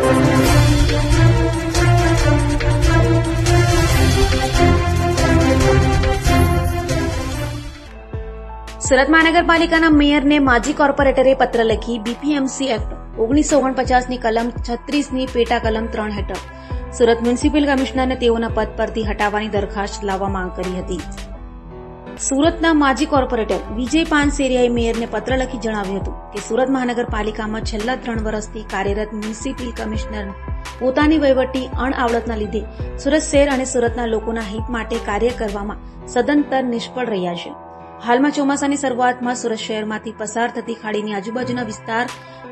સુરત મહાનગરપાલિકાના મેયરને માજી કોર્પોરેટરે પત્ર લખી બીપીએમસી એક્ટ 1949ની કલમ 36ની પેટા કલમ 3 હેઠળ સુરત મ્યુનિસિપલ કમિશનરને તેઓના પદ પરથી હટાવવાની દરખાસ્ત લાવવા માંગ કરી હતી. સુરતના માજી કોર્પોરેટર વિજય પાનસેરિયાએ મેયરને પત્ર લખી જણાવ્યું હતું કે સુરત મહાનગરપાલિકામાં છેલ્લા 3 વર્ષથી કાર્યરત મ્યુનિસિપલ કમિશનર પોતાની વહીવટી અણઆવડતના લીધે સુરત શહેર અને સુરતના લોકોના હિત માટે કાર્ય કરવામાં સદંતર નિષ્ફળ રહ્યા છે. હાલમાં ચોમાસાની શરૂઆતમાં સુરત શહેરમાંથી પસાર થતી ખાડીની આજુબાજુના વિસ્તાર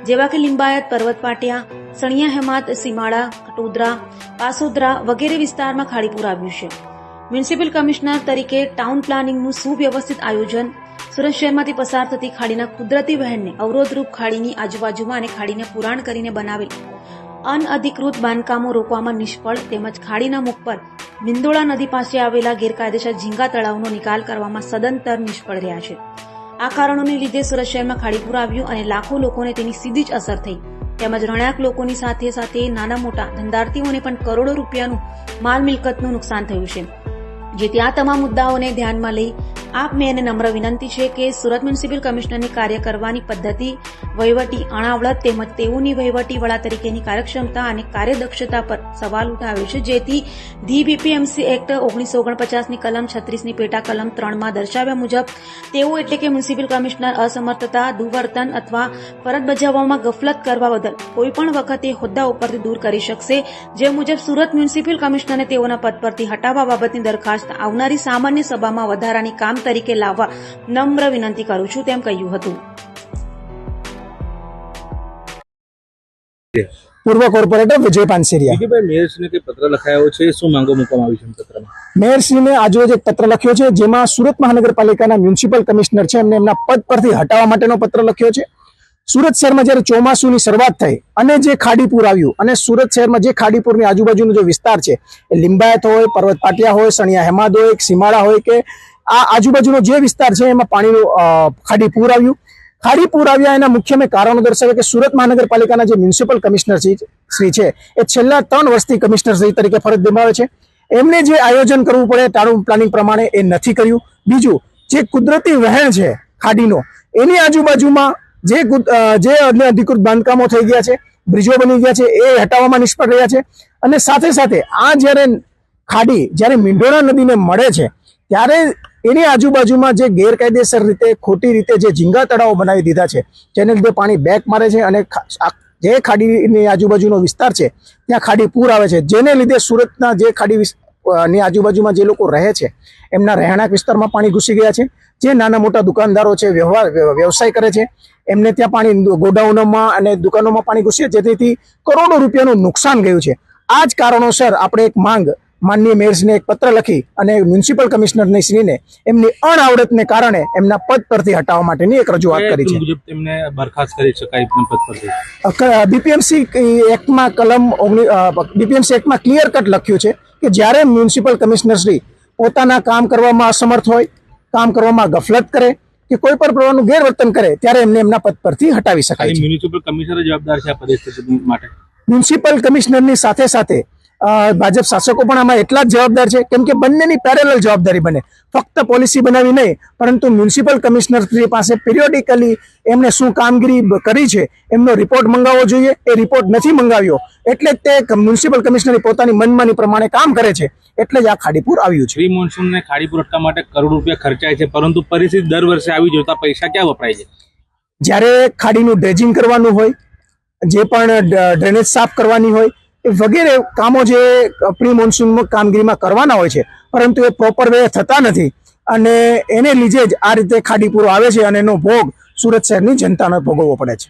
જેવા કે લિંબાયત, પર્વત પાટિયા, સણિયા હેમાદ, સીમાડા, કટોદરા, પાસોદરા વગેરે વિસ્તારમાં ખાડીપુર આવ્યું છે. મ્યુનિસિપલ કમિશનર તરીકે ટાઉન પ્લાનિંગનું સુવ્યવસ્થિત આયોજન, સુરત શહેરમાંથી પસાર થતી ખાડીના કુદરતી વહેણને અવરોધરૂપ ખાડીની આજુબાજુમાં અને ખાડીને પુરાણ કરીને બનાવેલ અનઅધિકૃત બાંધકામો રોકવામાં નિષ્ફળ તેમજ ખાડીના મુખ પર મિંદોળા નદી પાસે આવેલા ગેરકાયદેસર ઝીંગા તળાવનો નિકાલ કરવામાં સદંતર નિષ્ફળ રહ્યા છે. આ કારણોને લીધે સુરત શહેરમાં ખાડીપુર આવ્યું અને લાખો લોકોને તેની સીધી જ અસર થઈ તેમજ રણાક લોકોની સાથે સાથે નાના મોટા ધંધાર્થીઓને પણ કરોડો રૂપિયાનું માલ મિલકતનું નુકસાન થયું છે. જેથી આ તમામ મુદ્દાઓને ધ્યાનમાં લઈ આપ મેયરને નમ્ર વિનંતી છે કે સુરત મ્યુનિસિપલ કમિશનરની કાર્ય કરવાની પદ્ધતિ, વહીવટી અણાવડત તેમજ તેઓની વહીવટીવડા તરીકેની કાર્યક્ષમતા અને કાર્યદક્ષતા પર સવાલ ઉઠાવ્યો છે. જેથી ધી બીપીએમસી એક્ટ 1949ની કલમ 36ની પેટા કલમ 3માં દર્શાવ્યા મુજબ તેઓ એટલે કે મ્યુનિસિપલ કમિશનર અસમર્થતા, દુર્વર્તન અથવા ફરજ બજાવવામાં ગફલત કરવા બદલ કોઈપણ વખતે હોદ્દા ઉપરથી દૂર કરી શકશે. જે મુજબ સુરત મ્યુનિસિપલ કમિશનરને તેઓના પદ પરથી હટાવવા બાબતની દરખાસ્ત આવનારી સામાન્ય સભામાં વધારાની કામ તરીકે લાવવા નમ્ર વિનંતી કરું છું તેમ કહ્યું હતું. પૂર્વ કોર્પોરેટર વિજય પાનસેરિયા. મેયરશ્રીને કે પત્ર લખાયો છે, શું માંગો મૂકવામાં આવી છે પત્રમાં? મેયરશ્રીને આજરોજ એક પત્ર લખ્યો છે જેમાં સુરત મહાનગરપાલિકાના મ્યુનિસિપલ કમિશનર છે એમને એમના પદ પરથી હટાવવા માટેનો પત્ર લખ્યો છે. સુરત શહેરમાં જયારે ચોમાસુની શરૂઆત થઈ અને જે ખાડીપુર આવ્યું અને સુરત શહેરમાં જે ખાડીપુરની આજુબાજુનો જે વિસ્તાર છે એ લિંબાયત હોય, પર્વત પાટિયા હોય, સણિયા હેમાદ હોય, સીમાડા હોય કે આ આજુબાજુનો જે વિસ્તાર છે એમાં પાણીનું ખાડીપુર આવ્યું. ખાડીપુર આવ્યા એના મુખ્ય મેં કારણો દર્શાવ્યા કે સુરત મહાનગરપાલિકાના જે મ્યુનિસિપલ કમિશનર શ્રી છે એ છેલ્લા 3 વર્ષથી કમિશનર શ્રી તરીકે ફરજ નિભાવે છે. એમને જે આયોજન કરવું પડે ટાઉન પ્લાનિંગ પ્રમાણે એ નથી કર્યું. બીજું, જે કુદરતી વહેણ છે ખાડીનો એની આજુબાજુમાં જે અનધિકૃત બાંધકામો થઈ ગયા છે, બ્રિજો બની ગયા છે, એ હટાવવામાં નિષ્ફળ રહ્યા છે. અને સાથે સાથે આ જ્યારે ખાડી જ્યારે મિંડોળા નદીને મળે છે ત્યારે એની આજુબાજુમાં જે ગેરકાયદેસર રીતે ખોટી રીતે જે ઝીંગા તળાવો બનાવી દીધા છે જેને લીધે પાણી બેક મારે છે અને જે ખાડીની આજુબાજુનો વિસ્તાર છે ત્યાં ખાડી પૂર આવે છે. જેને લીધે સુરતના જે ખાડીની આજુબાજુમાં જે લોકો રહે છે એમના રહેણાંક વિસ્તારમાં પાણી ઘૂસી ગયા છે. જે નાના મોટા દુકાનદારો છે, વ્યવસાય કરે છે, એમને ત્યાં પાણી ગોડાઉનોમાં અને દુકાનોમાં પાણી ઘૂસ્યું, જેથી કરોડો રૂપિયાનું નુકસાન ગયું છે. આ જ કારણોસર આપણે એક માંગ માનનીય મેયરશ્રીને એક પત્ર લખી અને મ્યુનિસિપલ કમિશનરની શ્રીને એમની અણઆવડતને કારણે એમના પદ પરથી હટાવવા માટેની એક રજૂઆત કરી છે. તેમને બરખાસ્ત કરી શકાય પદ પરથી. બીપીએમસી એક્ટમાં ક્લિયર કટ લખ્યું છે કે જ્યારે મ્યુનિસિપલ કમિશનર શ્રી પોતાના કામ કરવામાં અસમર્થ હોય, કામ કરવામાં ગફલત કરે કે કોઈ પણ પ્રકારનું ગેરવર્તન કરે ત્યારે એમને એમના પદ પરથી હટાવી શકાય છે. મ્યુનિસિપલ કમિશનર જવાબદાર છે આ પરિસ્થિતિ માટે. મ્યુનિસિપલ કમિશનરની સાથે સાથે ભાજપ શાસકો પણ આમાં એટલા જ જવાબદાર છે, કેમ કે બંનેની પેરેલલ જવાબદારી બને. ફક્ત પોલિસી બનાવી નહીં, પરંતુ મ્યુનિસિપલ કમિશનર પાસે પિરિયોડિકલી એમને શું કામગીરી કરી છે એમનો રિપોર્ટ મંગાવવો જોઈએ. એ રિપોર્ટ નથી મંગાવ્યો એટલે જ તે મ્યુનિસિપલ કમિશનર પોતાની મનમાની પ્રમાણે કામ કરે છે, એટલે જ આ ખાડીપુર આવ્યું છે. પ્રી મોન્સૂનને ખાડીપુર અટકાવવા માટે કરોડો રૂપિયા ખર્ચાય છે, પરંતુ પરિસ્થિતિ દર વર્ષે આવી જોતા પૈસા ક્યાં વપરાય છે? જ્યારે ખાડીનું ડ્રેજિંગ કરવાનું હોય, જે પણ ડ્રેનેજ સાફ કરવાની હોય, એ વગેરે કામો જે પ્રી મોન્સૂન કામગીરીમાં કરવાના હોય છે, પરંતુ એ પ્રોપર વે થતા નથી અને એને લીધે જ આ રીતે ખાડીપુર આવે છે અને એનો ભોગ સુરત શહેરની જનતાને ભોગવવો પડે છે.